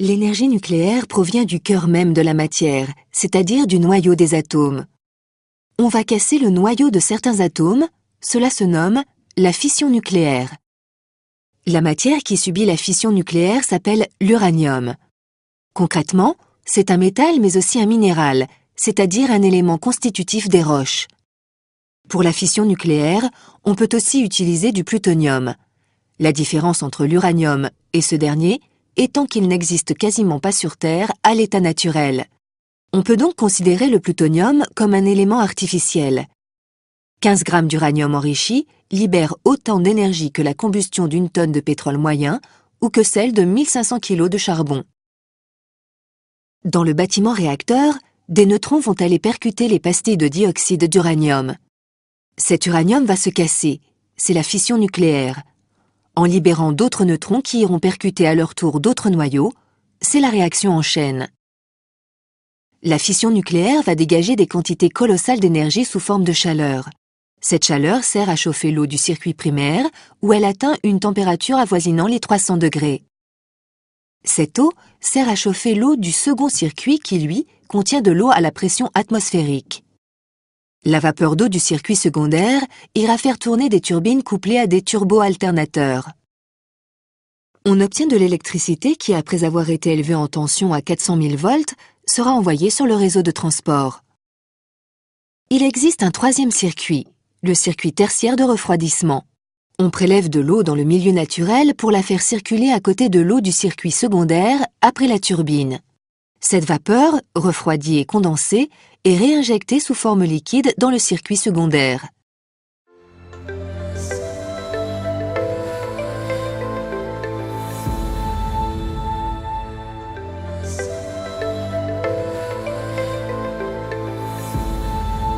L'énergie nucléaire provient du cœur même de la matière, c'est-à-dire du noyau des atomes. On va casser le noyau de certains atomes, cela se nomme la fission nucléaire. La matière qui subit la fission nucléaire s'appelle l'uranium. Concrètement, c'est un métal mais aussi un minéral, c'est-à-dire un élément constitutif des roches. Pour la fission nucléaire, on peut aussi utiliser du plutonium. La différence entre l'uranium et ce dernier étant qu'il n'existe quasiment pas sur Terre à l'état naturel. On peut donc considérer le plutonium comme un élément artificiel. 15 grammes d'uranium enrichi libèrent autant d'énergie que la combustion d'une tonne de pétrole moyen ou que celle de 1500 kg de charbon. Dans le bâtiment réacteur, des neutrons vont aller percuter les pastilles de dioxyde d'uranium. Cet uranium va se casser, c'est la fission nucléaire. En libérant d'autres neutrons qui iront percuter à leur tour d'autres noyaux, c'est la réaction en chaîne. La fission nucléaire va dégager des quantités colossales d'énergie sous forme de chaleur. Cette chaleur sert à chauffer l'eau du circuit primaire où elle atteint une température avoisinant les 300 degrés. Cette eau sert à chauffer l'eau du second circuit qui, lui, contient de l'eau à la pression atmosphérique. La vapeur d'eau du circuit secondaire ira faire tourner des turbines couplées à des turbo-alternateurs. On obtient de l'électricité qui, après avoir été élevée en tension à 400 000 volts, sera envoyée sur le réseau de transport. Il existe un troisième circuit, le circuit tertiaire de refroidissement. On prélève de l'eau dans le milieu naturel pour la faire circuler à côté de l'eau du circuit secondaire après la turbine. Cette vapeur, refroidie et condensée, est réinjectée sous forme liquide dans le circuit secondaire.